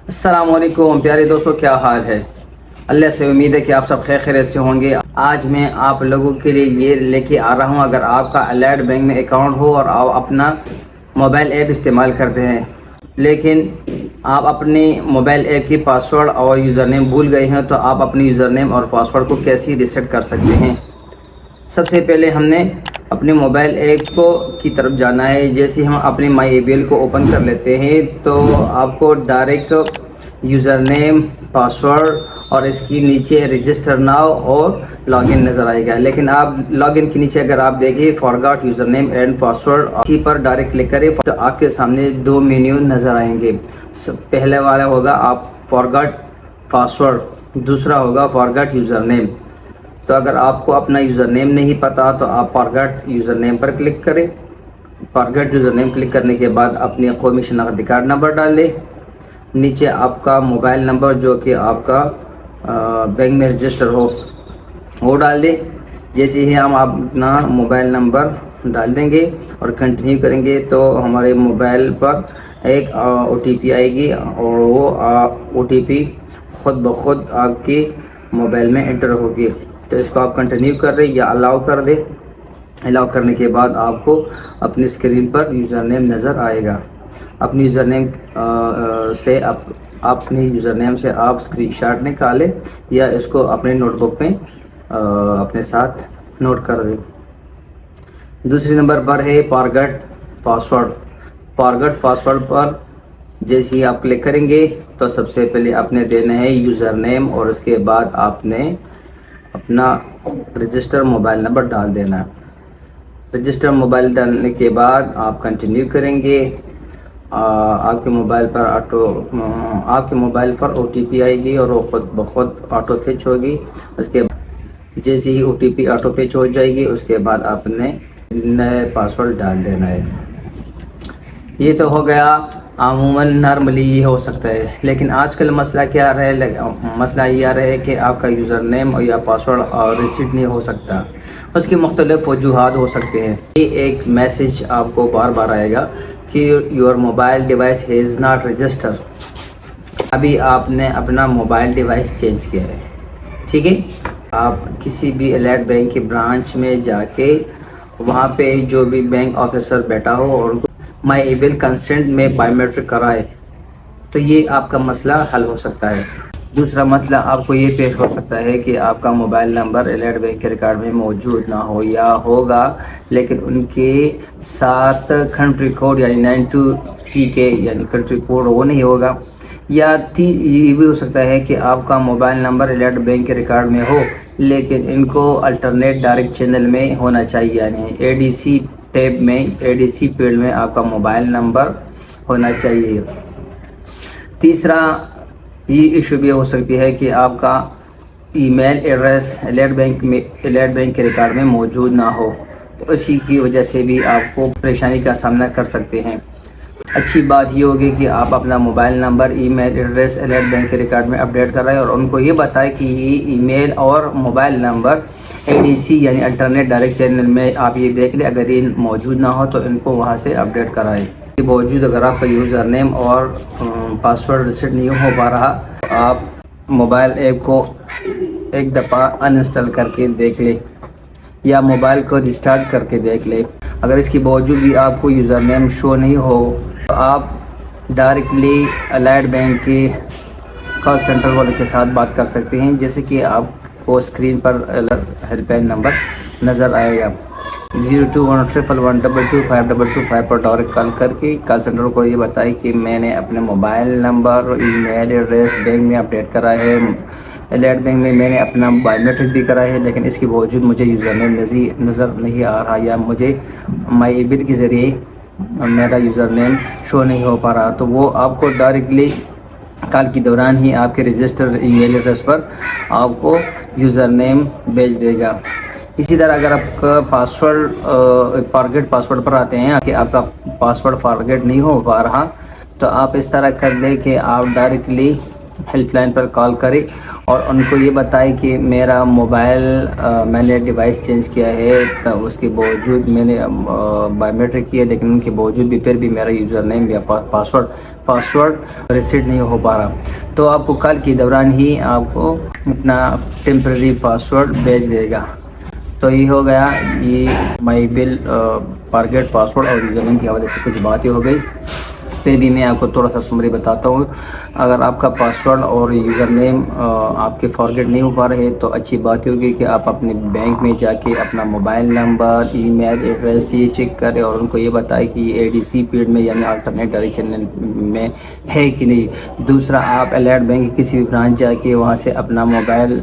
السلام علیکم پیارے دوستوں، کیا حال ہے؟ اللہ سے امید ہے کہ آپ سب خیر خیریت سے ہوں گے۔ آج میں آپ لوگوں کے لیے یہ لے کے آ رہا ہوں، اگر آپ کا الائڈ بینک میں اکاؤنٹ ہو اور آپ اپنا موبائل ایپ استعمال کرتے ہیں لیکن آپ اپنی موبائل ایپ کی پاسورڈ اور یوزر نیم بھول گئے ہیں، تو آپ اپنی یوزر نیم اور پاسورڈ کو کیسے ریسیٹ کر سکتے ہیں۔ سب سے پہلے ہم نے اپنے موبائل ایپ کی طرف جانا ہے۔ جیسے ہم اپنے مائی اے بی ایل کو اوپن کر لیتے ہیں تو آپ کو ڈائریکٹ یوزر نیم، پاسورڈ اور اس کی نیچے رجسٹر ناؤ اور لاگ ان نظر آئے گا، لیکن آپ لاگ ان کے نیچے اگر آپ دیکھیں فارگاٹ یوزر نیم اینڈ پاسورڈ، اسی پر ڈائریکٹ کلک کریں تو آپ کے سامنے دو مینیو نظر آئیں گے۔ پہلے والا ہوگا آپ فارگاٹ پاسورڈ، دوسرا ہوگا فارگاٹ یوزر نیم۔ تو اگر آپ کو اپنا یوزر نیم نہیں پتا تو آپ فارگاٹ یوزر نیم پر کلک کریں۔ فارگاٹ یوزر نیم کلک کرنے کے بعد اپنی قومی شناختی کارڈ نمبر ڈال دیں، نیچے آپ کا موبائل نمبر جو کہ آپ کا بینک میں رجسٹر ہو وہ ڈال دیں۔ جیسے ہی ہم اپنا موبائل نمبر ڈال دیں گے اور کنٹینیو کریں گے تو ہمارے موبائل پر ایک او ٹی پی آئے گی اور وہ او ٹی پی خود بخود آپ کی موبائل میں انٹر ہوگی۔ تو اس کو آپ کنٹینیو کر دیں یا الاؤ کر دیں۔ الاؤ کرنے کے بعد آپ کو اپنی اسکرین پر یوزر نیم نظر آئے گا۔ اپنی یوزر نیم سے اپنے یوزر نیم سے آپ اسکرین شاٹ نکالیں یا اس کو اپنے نوٹ بک میں اپنے ساتھ نوٹ کر دیں۔ دوسری نمبر پر ہے فارگٹ پاسورڈ۔ فارگٹ پاسورڈ پر جیسے ہی آپ کلک کریں گے تو سب سے پہلے آپ نے دینا ہے یوزر نیم اور اس کے بعد آپ نے اپنا رجسٹر موبائل نمبر ڈال دینا۔ رجسٹر موبائل ڈالنے کے بعد آپ کنٹینیو کریں گے۔ آپ کے موبائل پر او ٹی پی آئے گی اور وہ خود بخود آٹو فیچ ہوگی۔ اس کے بعد جیسے ہی O T P auto fetch ہو جائے گی اس کے بعد آپ نے نئے پاسورڈ ڈال دینا ہے۔ یہ تو ہو گیا، عموماً نارملی یہ ہو سکتا ہے، لیکن آج کل مسئلہ کیا رہے؟ مسئلہ یہ آ رہا ہے کہ آپ کا یوزر نیم یا پاسورڈ ریسیٹ نہیں ہو سکتا۔ اس کی مختلف وجوہات ہو سکتے ہیں۔ یہ ایک میسیج آپ کو بار بار آئے گا کہ your mobile device has not register. ابھی آپ نے اپنا موبائل ڈیوائس چینج کیا ہے، ٹھیک ہے؟ آپ کسی بھی الائڈ بینک کی برانچ میں جا کے وہاں پہ جو بھی بینک آفیسر بیٹھا ہو اور ان کو مائی اے بی ایل کنسنٹ میں بائیو میٹرک کرائے تو یہ آپ کا مسئلہ حل ہو سکتا ہے۔ دوسرا مسئلہ آپ کو یہ پیش ہو سکتا ہے کہ آپ کا موبائل نمبر الائڈ بینک کے ریکارڈ میں موجود نہ ہو یا ہوگا لیکن ان کے ساتھ کنٹری کوڈ یعنی 92P کے یعنی کنٹری کوڈ وہ نہیں ہوگا، یا یہ بھی ہو سکتا ہے کہ آپ کا موبائل نمبر الائڈ بینک کے ریکارڈ میں ہو لیکن ان کو الٹرنیٹ ڈائریکٹ چینل میں ہونا چاہیے، یعنی اے ڈی سی ٹیب میں اے ڈی سی فیلڈ میں آپ کا موبائل نمبر ہونا چاہیے۔ تیسرا یہ ایشو بھی ہو سکتی ہے کہ آپ کا ای میل ایڈریس الائڈ بینک کے ریکارڈ میں موجود نہ ہو، تو اسی کی وجہ سے بھی آپ کو پریشانی کا سامنا کر سکتے ہیں۔ اچھی بات یہ ہوگی کہ آپ اپنا موبائل نمبر، ای میل ایڈریس الائڈ بینک کے ریکارڈ میں اپڈیٹ کرائیں اور ان کو یہ بتائیں کہ یہ ای میل اور موبائل نمبر اے ڈی سی یعنی الٹرنیٹ ڈائریکٹ چینل میں آپ یہ دیکھ لیں، اگر یہ موجود نہ ہو تو ان کو وہاں سے اپڈیٹ کرائیں۔ کے باوجود اگر آپ کا یوزر نیم اور پاسورڈ ریسیٹ نہیں ہو پا رہا تو آپ موبائل ایپ کو ایک دفعہ انسٹال کر کے دیکھ لیں یا موبائل کو ریسٹارٹ کر کے دیکھ لیں۔ اگر اس کے باوجود بھی آپ کو یوزر نیم شو نہیں ہو تو آپ ڈائریکٹلی الائڈ بینک کے کال سینٹر والے کے ساتھ بات کر سکتے ہیں، جیسے کہ آپ کو اسکرین پر ہیلپ لائن نمبر نظر آئے گا۔ 021111222525 پر ڈائریکٹ کال کر کے کال سینٹر کو یہ بتائی کہ میں نے اپنے موبائل نمبر، ای میل ایڈریس بینک میں اپڈیٹ کرا ہے، الائڈ بینک میں میں نے اپنا بائیو میٹرک بھی کرا ہے لیکن اس کے باوجود مجھے یوزر نیم نظر نہیں آ رہا یا مجھے مائی اے بی ایل کے ذریعے میرا یوزر نیم شو نہیں ہو پا رہا، تو وہ آپ کو ڈائریکٹلی کال کے دوران ہی آپ کے رجسٹر ای میل ایڈریس پر آپ کو یوزر نیم بھیج دے گا۔ اسی طرح اگر آپ کا پاسورڈ فارگٹ پاسورڈ پر آتے ہیں کہ آپ کا پاسورڈ فارگٹ نہیں ہو پا رہا تو آپ اس طرح کر لیں کہ آپ ڈائریکٹلی ہیلپ لائن پر کال کرے اور ان کو یہ بتائے کہ میرا موبائل میں نے ڈیوائس چینج کیا ہے، تو اس کے باوجود میں نے بائیو میٹرک کیا، لیکن ان کے باوجود بھی پھر بھی میرا یوزر نیم یا پاسورڈ ریسیٹ نہیں ہو پا رہا، تو آپ کو کال کے دوران ہی آپ کو اپنا ٹیمپریری پاسورڈ بھیج دے گا۔ تو یہ ہو گیا، یہ مائی بل فارگیٹ پاسورڈ اور یوزر نیم کے حوالے سے کچھ باتیں ہو گئی۔ پھر بھی میں آپ کو تھوڑا سا سمری بتاتا ہوں۔ اگر آپ کا پاسورڈ اور یوزر نیم آپ کے فارگیٹ نہیں ہو پا رہے تو اچھی بات ہوگی کہ آپ اپنے بینک میں جا کے اپنا موبائل نمبر، ای میل ایڈریس یہ چیک کریں اور ان کو یہ بتائیں کہ یہ ADC پیریڈ میں یعنی آلٹرنیٹ ڈائری چینل میں ہے کہ نہیں۔ دوسرا، آپ الرٹ بینک کسی بھی برانچ جا کے وہاں سے اپنا موبائل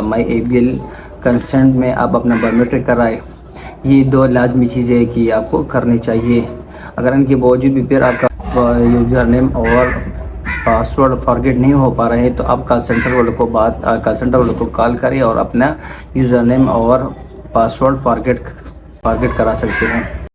مائی ABL کنسنٹ میں آپ اپنا بائیو میٹرک کرائے۔ یہ دو لازمی چیزیں کہ آپ کو کرنی چاہیے۔ اگر ان کے باوجود بھی پھر آپ کا یوزر نیم اور پاسورڈ فارگیٹ نہیں ہو پا رہے ہیں تو آپ کال سینٹر والوں کو کال کریں اور اپنا یوزر نیم اور پاسورڈ فارگیٹ کرا سکتے ہیں۔